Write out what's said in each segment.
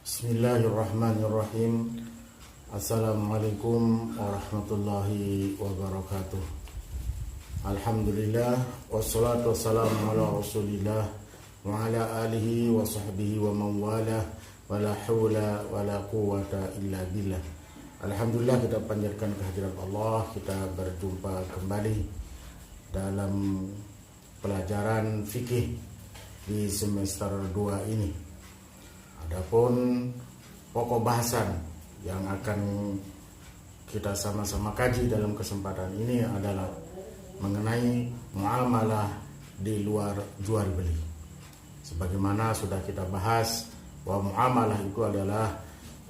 Bismillahirrahmanirrahim. Assalamualaikum warahmatullahi wabarakatuh. Alhamdulillah wassalatu wassalamu ala Rasulillah wa ala alihi wa sahbihi wa man walah wa la haula wa la quwwata illa billah. Alhamdulillah, kita panjatkan kehadirat Allah. Kita berjumpa kembali dalam pelajaran fikih di semester 2 ini. Adapun pokok bahasan yang akan kita sama-sama kaji dalam kesempatan ini adalah mengenai muamalah di luar jual beli. Sebagaimana sudah kita bahas bahwa muamalah itu adalah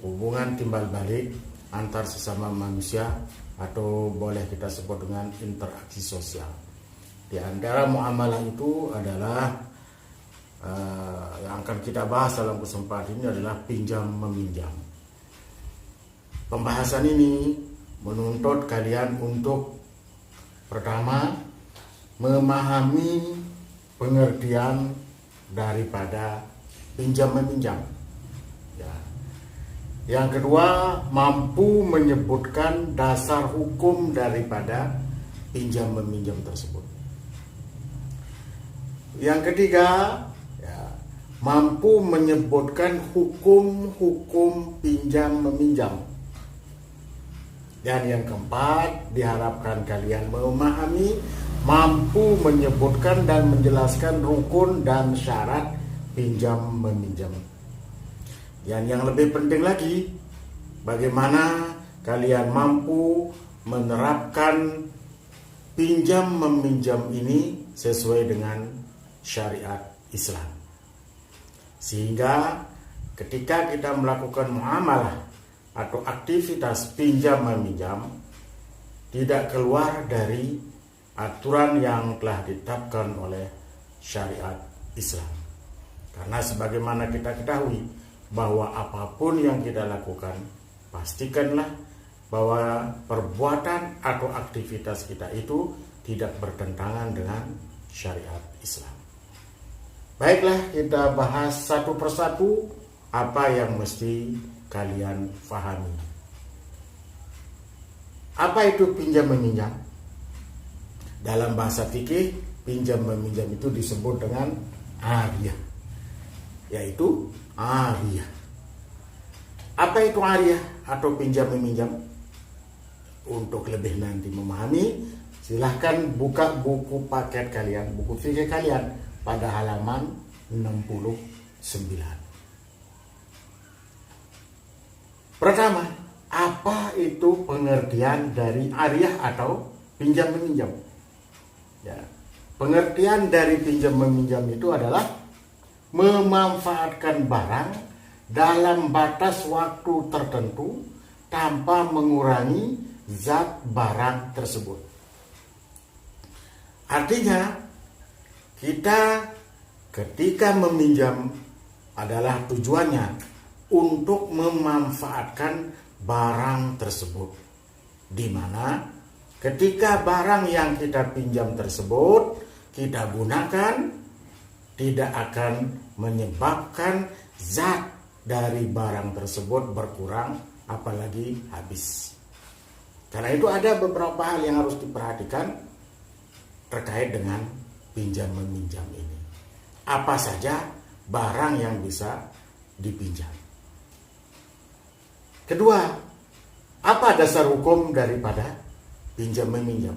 hubungan timbal balik antar sesama manusia, atau boleh kita sebut dengan interaksi sosial. Di antara muamalah itu adalah yang akan kita bahas dalam kesempatan ini adalah pinjam meminjam. Pembahasan ini menuntut kalian untuk pertama memahami pengertian daripada pinjam meminjam. Ya. Yang kedua, mampu menyebutkan dasar hukum daripada pinjam meminjam tersebut. Yang ketiga, mampu menyebutkan hukum-hukum pinjam meminjam. Dan yang keempat, diharapkan kalian memahami, mampu menyebutkan dan menjelaskan rukun dan syarat pinjam meminjam. Dan yang lebih penting lagi, bagaimana kalian mampu menerapkan pinjam meminjam ini sesuai dengan syariat Islam. Sehingga ketika kita melakukan muamalah atau aktivitas pinjam meminjam tidak keluar dari aturan yang telah ditetapkan oleh syariat Islam. Karena sebagaimana kita ketahui bahwa apapun yang kita lakukan, pastikanlah bahwa perbuatan atau aktivitas kita itu tidak bertentangan dengan syariat Islam. Baiklah, kita bahas satu persatu apa yang mesti kalian pahami. Apa itu pinjam meminjam? Dalam bahasa fikih, pinjam meminjam itu disebut dengan ariyah, yaitu ariyah. Apa itu ariyah atau pinjam meminjam? Untuk lebih nanti memahami, silahkan buka buku paket kalian, buku fikih kalian pada halaman 69. Pertama, apa itu pengertian dari ariyah atau pinjam meminjam? Ya, pengertian dari pinjam meminjam itu adalah memanfaatkan barang dalam batas waktu tertentu tanpa mengurangi zat barang tersebut. Artinya, kita ketika meminjam adalah tujuannya untuk memanfaatkan barang tersebut, di mana ketika barang yang kita pinjam tersebut kita gunakan, tidak akan menyebabkan zat dari barang tersebut berkurang apalagi habis. Karena itu ada beberapa hal yang harus diperhatikan terkait dengan pinjam meminjam ini. Apa saja barang yang bisa dipinjam? Kedua, apa dasar hukum daripada pinjam meminjam?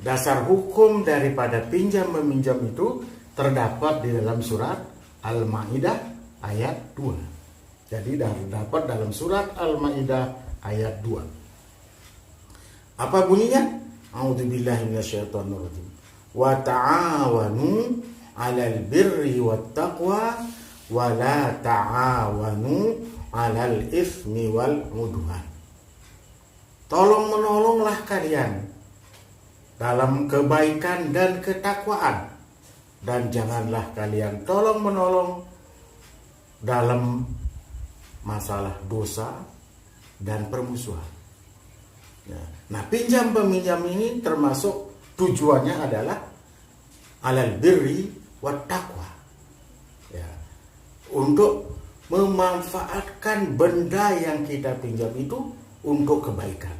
Dasar hukum daripada pinjam meminjam itu terdapat di dalam surat Al-Maidah ayat 2. Jadi terdapat dalam surat Al-Maidah ayat 2. Apa bunyinya? A'udzubillahi minasyaitonirrajim. Wa ta'awanu 'alal birri wat taqwa wa la ta'awanu 'alal itsmi wal 'udwan. Tolong menolonglah kalian dalam kebaikan dan ketakwaan, dan janganlah kalian tolong menolong dalam masalah dosa dan permusuhan. Nah, pinjam peminjam ini termasuk tujuannya adalah alal birri wat taqwa. Ya, untuk memanfaatkan benda yang kita pinjam itu untuk kebaikan.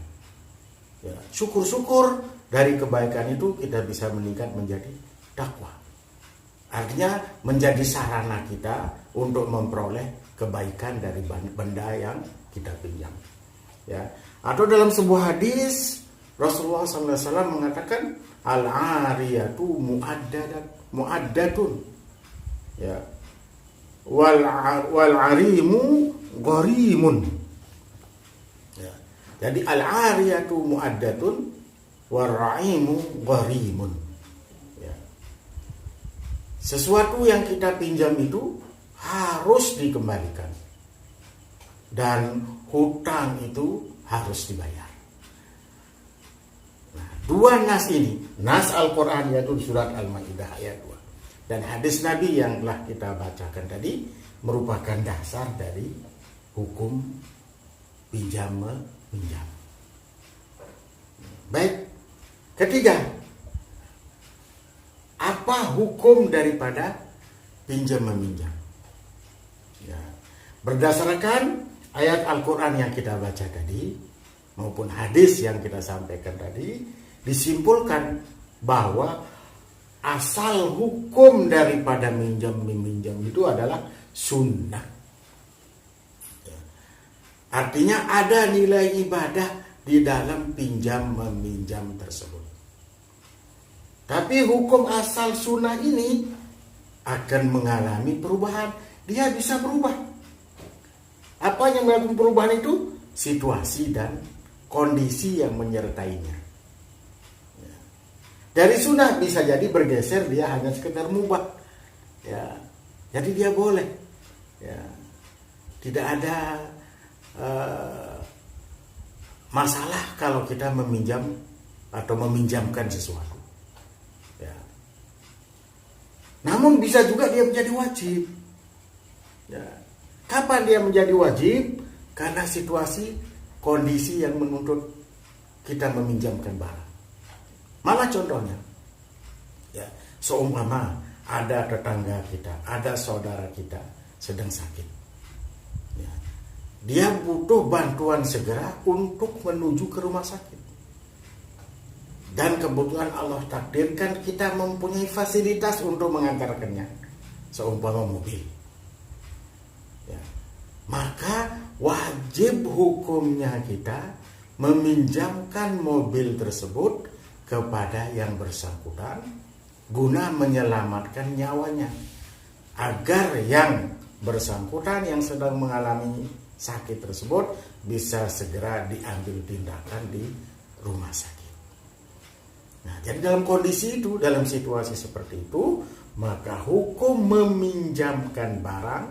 Ya, syukur-syukur dari kebaikan itu kita bisa meningkat menjadi takwa. Artinya menjadi sarana kita untuk memperoleh kebaikan dari benda yang kita pinjam. Ya. Atau dalam sebuah hadis Rasulullah SAW mengatakan al-ariyatu mu'addatun. Ya. Wal arimu gharimun. Ya. Jadi al-ariyatu mu'addatun wal raimu gharimun. Ya. Sesuatu yang kita pinjam itu harus dikembalikan. Dan hutang itu harus dibayar. Nah, dua nas ini, nas Al-Quran yaitu surat Al-Maidah ayat 2 dan hadis Nabi yang telah kita bacakan tadi merupakan dasar dari hukum pinjam meminjam. Baik, ketiga, apa hukum daripada pinjam meminjam? Ya, berdasarkan ayat Al-Quran yang kita baca tadi maupun hadis yang kita sampaikan tadi, disimpulkan bahwa asal hukum daripada minjam meminjam itu adalah sunnah. Artinya ada nilai ibadah di dalam pinjam meminjam tersebut. Tapi hukum asal sunnah ini akan mengalami perubahan. Dia bisa berubah. Apa yang melakukan perubahan itu? Situasi dan kondisi yang menyertainya. Dari sunnah bisa jadi bergeser, dia hanya sekedar mubah. Ya, jadi dia boleh. Ya, tidak ada masalah kalau kita meminjam atau meminjamkan sesuatu. Ya. Namun bisa juga dia menjadi wajib. Ya. Kapan dia menjadi wajib? Karena situasi, kondisi yang menuntut kita meminjamkan barang. Mana contohnya? Ya, seumpama ada tetangga kita, ada saudara kita sedang sakit. Ya, dia butuh bantuan segera untuk menuju ke rumah sakit. Dan kebetulan Allah takdirkan kita mempunyai fasilitas untuk mengantarkannya, seumpama mobil. Ya, maka wajib hukumnya kita meminjamkan mobil tersebut kepada yang bersangkutan guna menyelamatkan nyawanya agar yang bersangkutan yang sedang mengalami sakit tersebut bisa segera diambil tindakan di rumah sakit. Nah, jadi dalam kondisi itu, dalam situasi seperti itu, maka hukum meminjamkan barang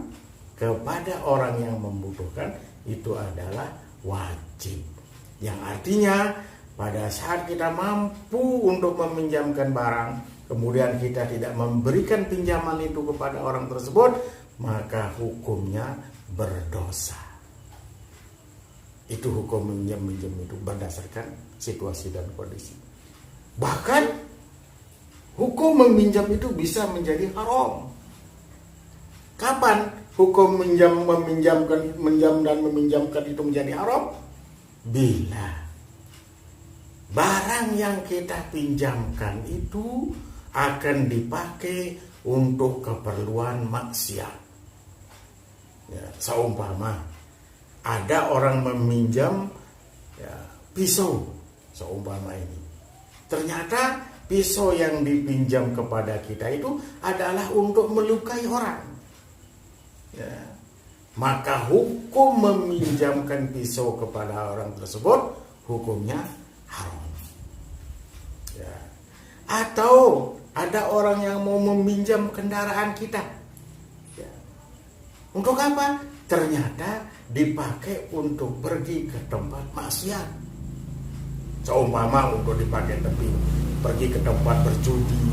kepada orang yang membutuhkan itu adalah wajib. Yang artinya pada saat kita mampu untuk meminjamkan barang, kemudian kita tidak memberikan pinjaman itu kepada orang tersebut, maka hukumnya berdosa. Itu hukum meminjam itu berdasarkan situasi dan kondisi. Bahkan hukum meminjam itu bisa menjadi haram. Kapan hukum meminjam dan meminjamkan itu menjadi haram? Bila barang yang kita pinjamkan itu akan dipakai untuk keperluan maksiat. Ya, seumpama ada orang meminjam pisau, seumpama ini. Ternyata pisau yang dipinjam kepada kita itu adalah untuk melukai orang. Ya, maka hukum meminjamkan pisau kepada orang tersebut hukumnya haram. Ya. Atau ada orang yang mau meminjam kendaraan kita. Ya. Untuk apa? Ternyata dipakai untuk pergi ke tempat maksiat. Seumpama untuk dipakai pergi ke tempat berjudi,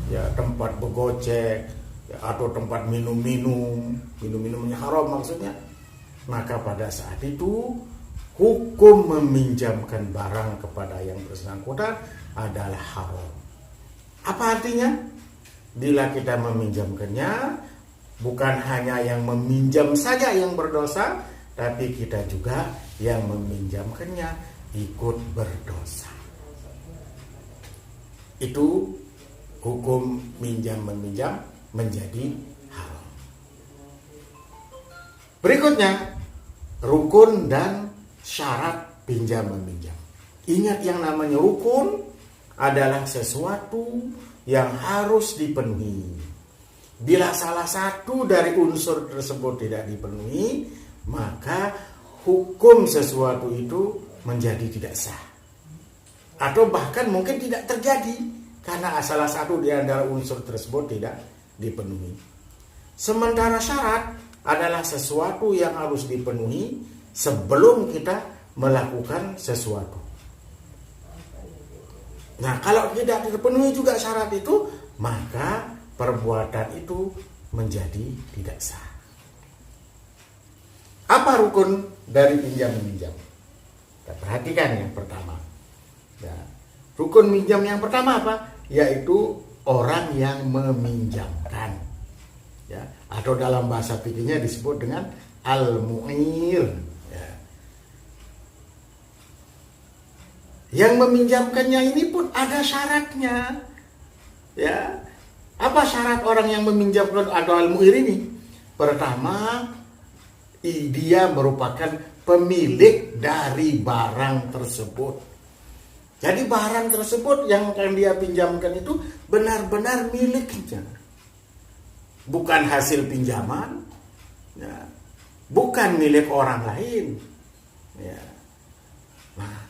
ya, tempat bergocek, ya, atau tempat minum-minumnya haram maksudnya. Maka pada saat itu hukum meminjamkan barang kepada yang bersangkutan adalah haram. Apa artinya? Bila kita meminjamkannya, Bukan hanya yang meminjam saja yang berdosa, tapi kita juga yang meminjamkannya ikut berdosa. Itu hukum minjam-meminjam menjadi haram. Berikutnya, rukun dan syarat pinjam-meminjam. Ingat, yang namanya rukun adalah sesuatu yang harus dipenuhi. Bila salah satu dari unsur tersebut tidak dipenuhi, maka hukum sesuatu itu menjadi tidak sah. Atau bahkan mungkin tidak terjadi karena salah satu di antara unsur tersebut tidak dipenuhi. Sementara syarat adalah sesuatu yang harus dipenuhi sebelum kita melakukan sesuatu. Nah, kalau tidak terpenuhi juga syarat itu, maka perbuatan itu menjadi tidak sah. Apa rukun dari pinjam-meminjam? Kita perhatikan yang pertama. Ya, rukun minjam yang pertama apa? Yaitu orang yang meminjamkan. Ya, atau dalam bahasa fikihnya disebut dengan al-mu'ir. Ya. Yang meminjamkannya ini pun ada syaratnya. Ya. Apa syarat orang yang meminjamkan atau al-mu'ir ini? Pertama, dia merupakan pemilik dari barang tersebut. Jadi barang tersebut yang akan dia pinjamkan itu benar-benar miliknya. Bukan hasil pinjaman, ya, bukan milik orang lain. Ya. Nah,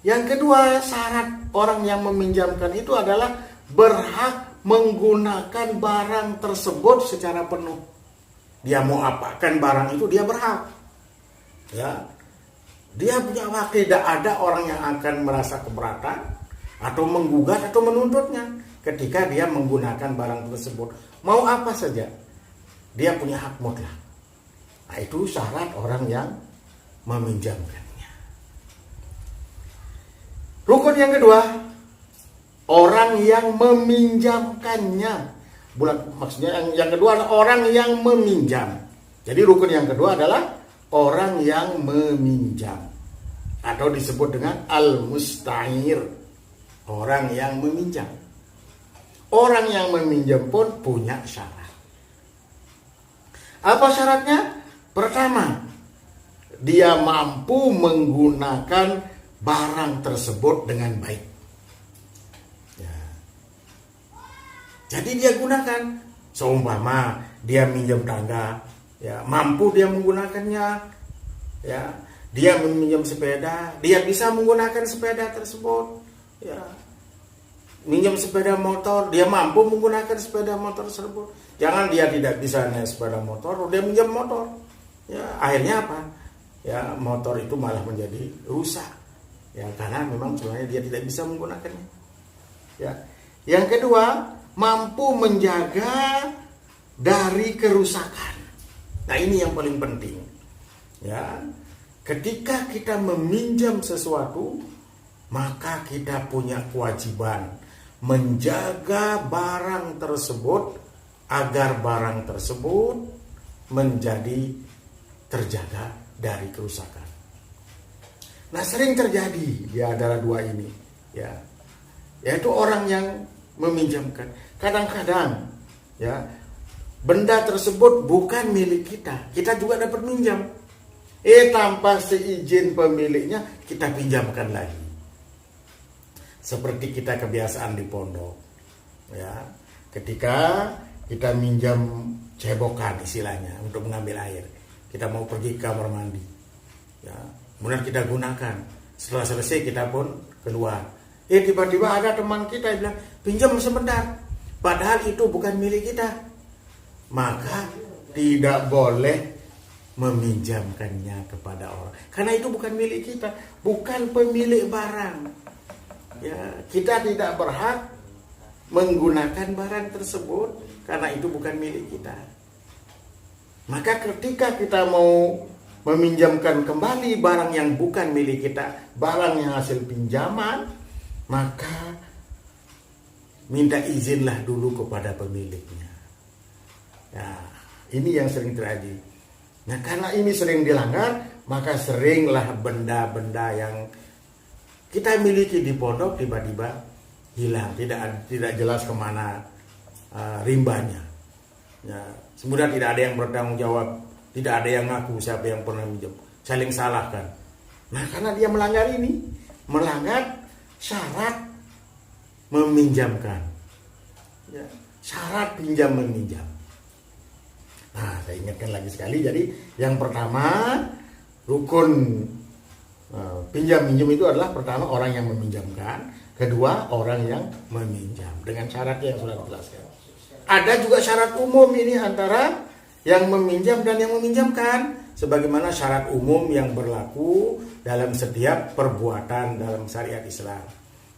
yang kedua, syarat orang yang meminjamkan itu adalah berhak menggunakan barang tersebut secara penuh. Dia mau apakan barang itu, dia berhak. Ya. Dia punya hak, tidak ada orang yang akan merasa keberatan atau menggugat atau menuntutnya ketika dia menggunakan barang tersebut. Mau apa saja, dia punya hak mutlak. Nah, itu syarat orang yang meminjamkannya. Rukun yang kedua, orang yang meminjamkannya. Maksudnya yang kedua adalah orang yang meminjam. Jadi rukun yang kedua adalah orang yang meminjam, atau disebut dengan al-musta'ir, orang yang meminjam. Orang yang meminjam pun punya syarat. Apa syaratnya? Pertama, dia mampu menggunakan barang tersebut dengan baik. Ya. Jadi dia gunakan, seumpama dia minjam tangga, ya, mampu dia menggunakannya, ya, dia meminjam sepeda, dia bisa menggunakan sepeda tersebut, ya, minjam sepeda motor, dia mampu menggunakan sepeda motor tersebut. Jangan dia tidak bisa naik sepeda motor, dia minjam motor, ya, akhirnya apa? Ya, motor itu malah menjadi rusak, ya, karena memang sebenarnya dia tidak bisa menggunakannya. Ya, yang kedua, mampu menjaga dari kerusakan. Nah, ini yang paling penting. Ya, ketika kita meminjam sesuatu, maka kita punya kewajiban menjaga barang tersebut agar barang tersebut menjadi terjaga dari kerusakan. Nah, sering terjadi di antara dua ini, ya, yaitu orang yang meminjamkan. Kadang-kadang, ya, benda tersebut bukan milik kita, kita juga dapat minjam. Tanpa seizin pemiliknya kita pinjamkan lagi. Seperti kita kebiasaan di pondok, ya, ketika kita minjam cebokan istilahnya untuk mengambil air, kita mau pergi ke kamar mandi, ya, kemudian kita gunakan. Setelah selesai kita pun keluar. Tiba-tiba ada teman kita yang bilang pinjam sebentar, padahal itu bukan milik kita. Maka tidak boleh meminjamkannya kepada orang, karena itu bukan milik kita, bukan pemilik barang. Ya, kita tidak berhak menggunakan barang tersebut karena itu bukan milik kita. Maka ketika kita mau meminjamkan kembali barang yang bukan milik kita, barang yang hasil pinjaman, maka minta izinlah dulu kepada pemiliknya. Ya, ini yang sering terjadi. Nah, karena ini sering dilanggar, maka seringlah benda-benda yang kita miliki di pondok tiba-tiba hilang, tidak jelas kemana rimbanya. Ya, semudah tidak ada yang bertanggung jawab, tidak ada yang ngaku siapa yang pernah minjem, saling salahkan. Nah, karena dia melanggar ini, melanggar syarat meminjamkan, ya, syarat pinjam meminjam. Nah, saya ingatkan lagi sekali. Jadi yang pertama, rukun pinjam minjam itu adalah pertama orang yang meminjamkan, kedua orang yang meminjam dengan syarat yang sudah dijelaskan. Ada juga syarat umum ini antara yang meminjam dan yang meminjamkan, sebagaimana syarat umum yang berlaku dalam setiap perbuatan dalam syariat Islam.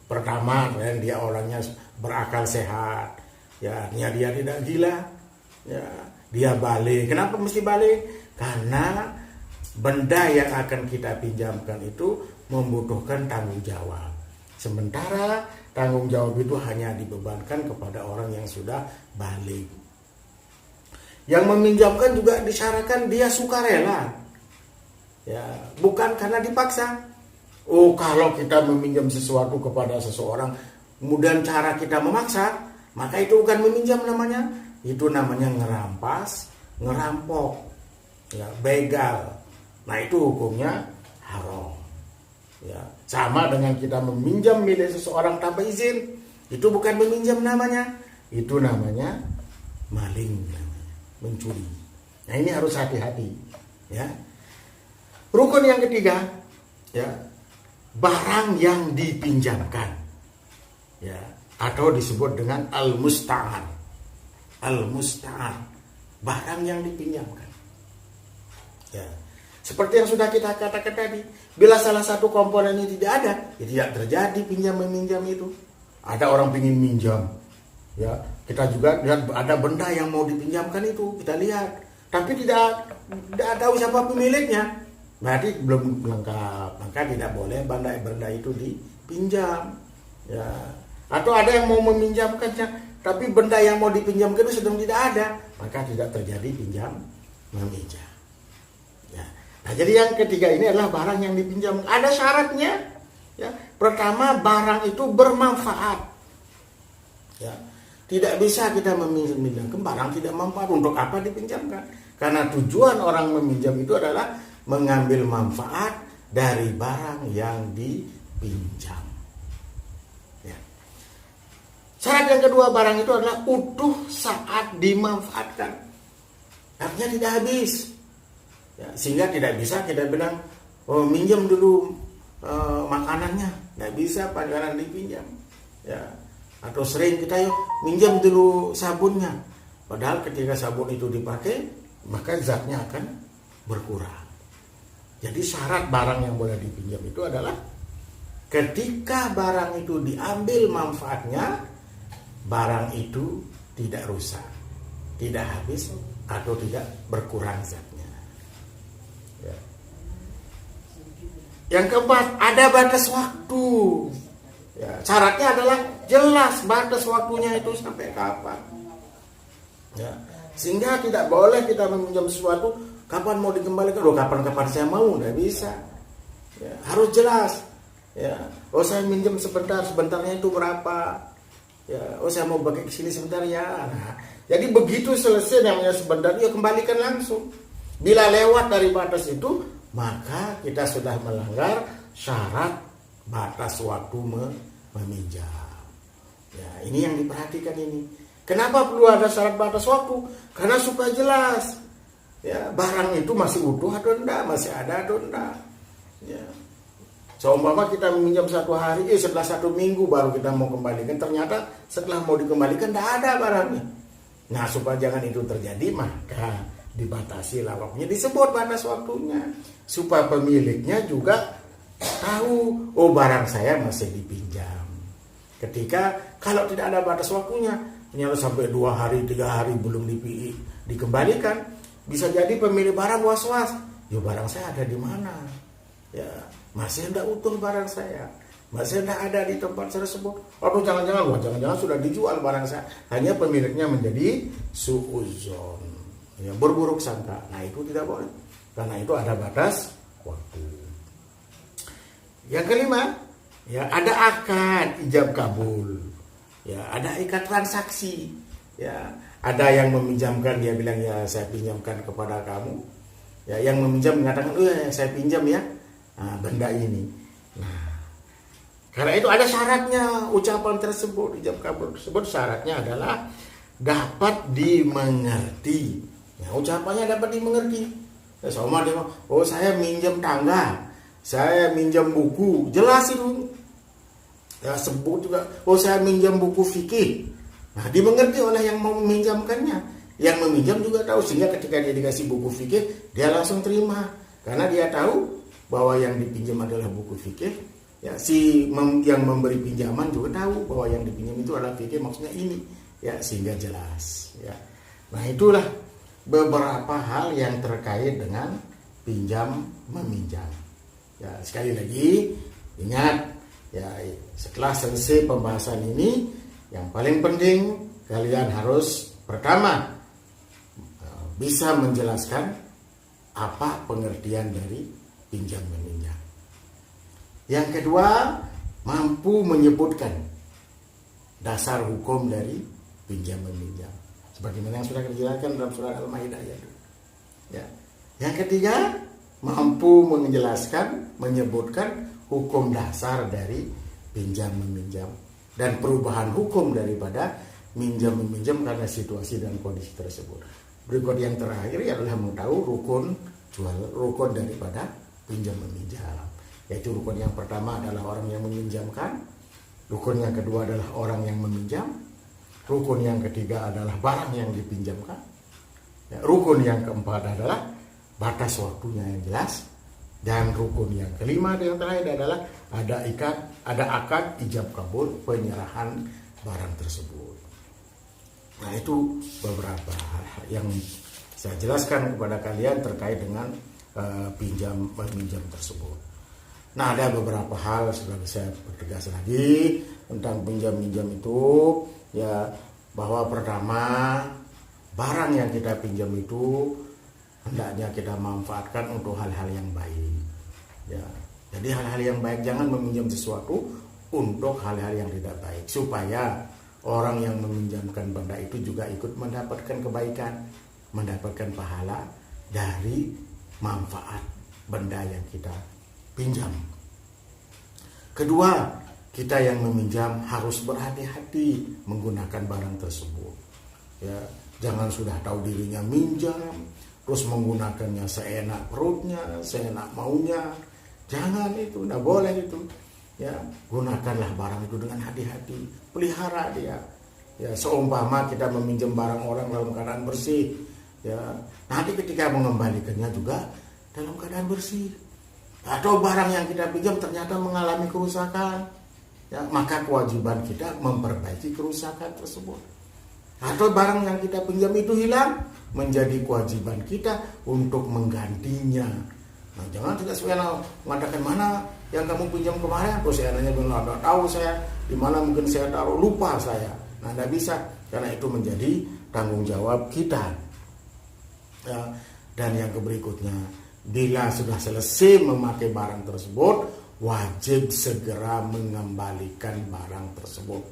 Pertama, dia orangnya berakal sehat, ya, dia tidak gila, ya, dia balik. Kenapa mesti balik? Karena benda yang akan kita pinjamkan itu membutuhkan tanggung jawab. Sementara tanggung jawab itu hanya dibebankan kepada orang yang sudah balik. Yang meminjamkan juga disyaratkan dia sukarela, ya, bukan karena dipaksa. Oh, kalau kita meminjam sesuatu kepada seseorang, kemudian cara kita memaksa, maka itu bukan meminjam namanya. Itu namanya ngerampas, ngerampok, ya, begal. Nah, itu hukumnya haram. Ya, sama dengan kita meminjam milik seseorang tanpa izin, itu bukan meminjam namanya, itu namanya maling, mencuri. Nah, ini harus hati-hati, ya. Rukun yang ketiga, ya, barang yang dipinjamkan, ya, atau disebut dengan al-musta'an. Al-musta'an, barang yang dipinjamkan, ya. Seperti yang sudah kita katakan tadi, bila salah satu komponen ini tidak ada, ya tidak terjadi pinjam meminjam itu. Ada orang ingin minjam, ya, kita juga lihat ada benda yang mau dipinjamkan itu, kita lihat, tapi tidak tahu siapa pemiliknya, berarti belum lengkap, maka tidak boleh benda itu dipinjam, ya. Atau ada yang mau meminjamkannya, tapi benda yang mau dipinjamkan itu sedang tidak ada, maka tidak terjadi pinjam meminjam. Ya. Nah, jadi yang ketiga ini adalah barang yang dipinjam. Ada syaratnya. Ya. Pertama, barang itu bermanfaat. Ya. Tidak bisa kita meminjamkan barang tidak manfaat. Untuk apa dipinjamkan? Karena tujuan orang meminjam itu adalah mengambil manfaat dari barang yang dipinjam. Syarat yang kedua, barang itu adalah utuh saat dimanfaatkan. Artinya tidak habis, ya, sehingga tidak bisa kita bilang, oh, minjam dulu makanannya, tidak bisa pangkalan dipinjam, ya. Atau sering kita minjam dulu sabunnya, padahal ketika sabun itu dipakai maka zatnya akan berkurang. Jadi syarat barang yang boleh dipinjam itu adalah ketika barang itu diambil manfaatnya, barang itu tidak rusak, tidak habis, atau tidak berkurang zatnya. Ya. Yang keempat, ada batas waktu. Ya, syaratnya adalah jelas batas waktunya itu sampai kapan. Ya. Sehingga tidak boleh kita meminjam sesuatu kapan mau dikembalikan. Loh, kapan saya mau, tidak bisa. Ya, harus jelas. Ya. Oh, saya minjem sebentarnya itu berapa? Ya, oh, saya mau pakai ke sini sebentar ya. Nah, jadi begitu selesai namanya sebentar, ya kembalikan langsung. Bila lewat dari batas itu, maka kita sudah melanggar syarat batas waktu meminjam. Ya, ini yang diperhatikan ini. Kenapa perlu ada syarat batas waktu? Karena supaya jelas, ya, barang itu masih utuh atau enggak, masih ada atau enggak. Ya. Seumpama kita meminjam 1 hari, setelah 1 minggu baru kita mau kembalikan, ternyata setelah mau dikembalikan tidak ada barangnya. Nah, supaya jangan itu terjadi, maka dibatasi waktunya, disebut batas waktunya, supaya pemiliknya juga tahu, oh, barang saya masih dipinjam. Ketika kalau tidak ada batas waktunya, ternyata sampai 2 hari, 3 hari belum dikembalikan, bisa jadi pemilik barang was-was, ya barang saya ada di mana? Ya, masih tidak utuh barang saya, masih tidak ada di tempat tersebut. Atau jangan-jangan sudah dijual barang saya, hanya pemiliknya menjadi suudzon. ya, berburuk sangka. Nah itu tidak boleh, karena itu ada batas waktu. Yang kelima, ya ada akad ijab kabul, ya ada ikat transaksi, ya ada yang meminjamkan, dia bilang ya saya pinjamkan kepada kamu, ya yang meminjam mengatakan saya pinjam ya benda ini. Nah karena itu ada syaratnya, ucapan tersebut, ijab kabul tersebut syaratnya adalah dapat dimengerti. Ya, ucapannya dapat dimengerti. Ya, sama dia, saya minjam tangga, saya minjam buku, jelas itu. Ya, sebut juga, saya minjam buku fikih. Nah, dimengerti oleh yang mau meminjamkannya. Yang meminjam juga tahu, sehingga ketika dia dikasih buku fikih, dia langsung terima. Karena dia tahu bahwa yang dipinjam adalah buku fikih. Ya, yang memberi pinjaman juga tahu bahwa yang dipinjam itu adalah fikih, maksudnya ini. Ya, sehingga jelas. Ya. Nah, itulah beberapa hal yang terkait dengan pinjam meminjam. Ya, sekali lagi ingat ya, setelah selesai pembahasan ini, yang paling penting kalian harus pertama bisa menjelaskan apa pengertian dari pinjam meminjam. Yang kedua, mampu menyebutkan dasar hukum dari pinjam meminjam, sebagaimana yang sudah dijelaskan dalam surat Al-Maidah ya. Yang ketiga, mampu menjelaskan, menyebutkan hukum dasar dari pinjam meminjam dan perubahan hukum daripada minjam meminjam karena situasi dan kondisi tersebut. Berikut yang terakhir adalah mengetahui rukun daripada pinjam meminjam. Yaitu rukun yang pertama adalah orang yang meminjamkan, rukun yang kedua adalah orang yang meminjam, rukun yang ketiga adalah barang yang dipinjamkan, ya, rukun yang keempat adalah batas waktunya yang jelas, dan rukun yang kelima yang terakhir adalah ada akad ijab kabul, penyerahan barang tersebut. Nah itu beberapa hal yang saya jelaskan kepada kalian terkait dengan pinjam meminjam tersebut. Nah ada beberapa hal sudah saya pertegas lagi tentang pinjam meminjam itu, ya, bahwa pertama barang yang kita pinjam itu hendaknya kita manfaatkan untuk hal-hal yang baik. Ya, jadi hal-hal yang baik, jangan meminjam sesuatu untuk hal-hal yang tidak baik, supaya orang yang meminjamkan benda itu juga ikut mendapatkan kebaikan, mendapatkan pahala dari manfaat benda yang kita pinjam. Kedua, kita yang meminjam harus berhati-hati menggunakan barang tersebut. Ya, jangan sudah tahu dirinya minjam terus menggunakannya seenak perutnya, seenak maunya. Jangan, itu tidak boleh itu. Ya, gunakanlah barang itu dengan hati-hati, pelihara dia. Ya, seumpama kita meminjam barang orang dalam keadaan bersih, ya, nanti ketika mengembalikannya juga dalam keadaan bersih. Atau barang yang kita pinjam ternyata mengalami kerusakan, ya, maka kewajiban kita memperbaiki kerusakan tersebut. Atau barang yang kita pinjam itu hilang, menjadi kewajiban kita untuk menggantinya. Nah, jangan tidak sebenarnya mengatakan mana yang kamu pinjam kemarin, terus saya nanya belum ada tahu saya di mana, mungkin saya taruh, lupa saya. Nah, tidak bisa, karena itu menjadi tanggung jawab kita. Ya, dan yang berikutnya, bila sudah selesai memakai barang tersebut, wajib segera mengembalikan barang tersebut.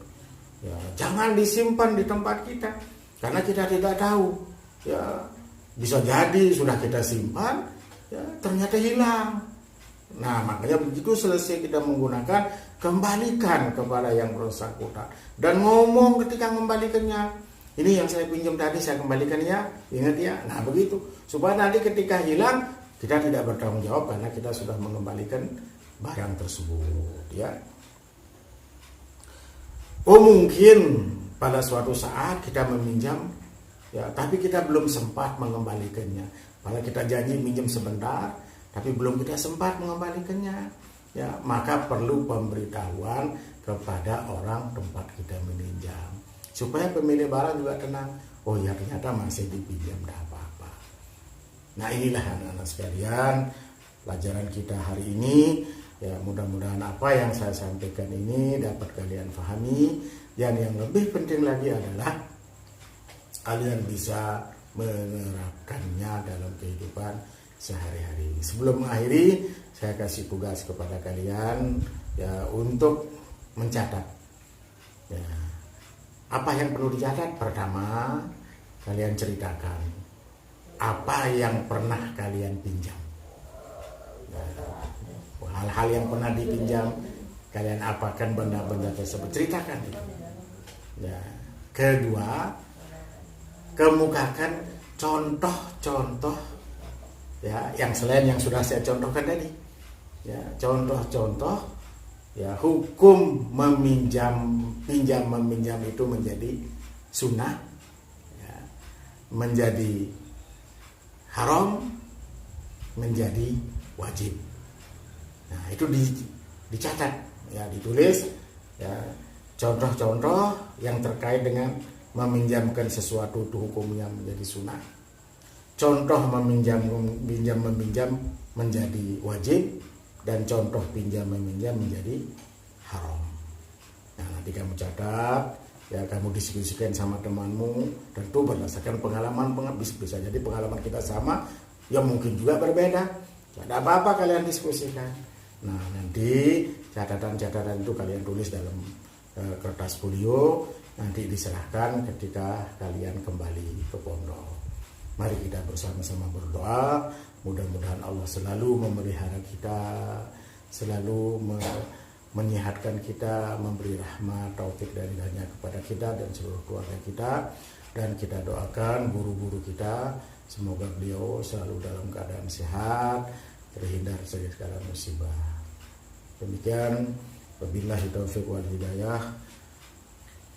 Ya, jangan disimpan di tempat kita, karena kita tidak tahu. Ya, bisa jadi sudah kita simpan, ya, ternyata hilang. Nah, makanya begitu selesai kita menggunakan, kembalikan kepada yang bersangkutan dan ngomong ketika mengembalikannya. Ini yang saya pinjam tadi, saya kembalikan ya, ingat ya. Nah, begitu supaya nanti ketika hilang kita tidak bertanggung jawab karena kita sudah mengembalikan barang tersebut, ya. Oh, mungkin pada suatu saat kita meminjam, ya, tapi kita belum sempat mengembalikannya. Malah kita janji minjem sebentar, tapi belum kita sempat mengembalikannya. Ya, maka perlu pemberitahuan kepada orang tempat kita meminjam, supaya pemilik barang juga tenang. Oh ya, ternyata masih dipinjam, tidak apa-apa. Nah, inilah anak-anak sekalian pelajaran kita hari ini. Ya, mudah-mudahan apa yang saya sampaikan ini dapat kalian pahami. Dan yang lebih penting lagi adalah kalian bisa menerapkannya dalam kehidupan sehari-hari. Sebelum mengakhiri, saya kasih tugas kepada kalian ya untuk mencatat. Ya, apa yang perlu dicatat? Pertama, kalian ceritakan apa yang pernah kalian pinjam. Ya, hal-hal yang pernah dipinjam, kalian apakan benda-benda tersebut, ceritakan. Ya. Kedua, kemukakan contoh-contoh ya yang selain yang sudah saya contohkan tadi. Ya, contoh-contoh ya hukum pinjam meminjam itu menjadi sunnah, ya, menjadi haram, menjadi wajib. Nah, itu dicatat, ya, ditulis, ya, contoh-contoh yang terkait dengan meminjamkan sesuatu itu hukumnya menjadi sunnah. Contoh meminjam menjadi wajib, dan contoh pinjam meminjam menjadi haram. Nah, nanti kamu catat, ya, kamu diskusikan sama temanmu, tentu berdasarkan pengalaman, bisa jadi pengalaman kita sama, ya mungkin juga berbeda. Tidak apa-apa kalian diskusikan. Nah, nanti catatan-catatan itu kalian tulis dalam kertas folio, nanti diserahkan ketika kalian kembali ke pondok. Mari kita bersama-sama berdoa, mudah-mudahan Allah selalu memelihara kita, selalu menyehatkan kita, memberi rahmat, taufik darinya kepada kita dan seluruh keluarga kita. Dan kita doakan guru-guru kita, semoga beliau selalu dalam keadaan sehat, terhindar dari segala musibah. Demikian, wabillahi taufiq wal hidayah.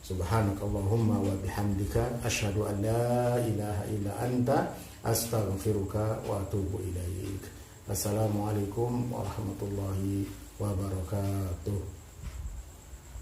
Subhanakallahumma wa bihamdika asyhadu an la ilaha illa anta astaghfiruka wa atubu ilaik. Assalamualaikum warahmatullahi wabarakatuh.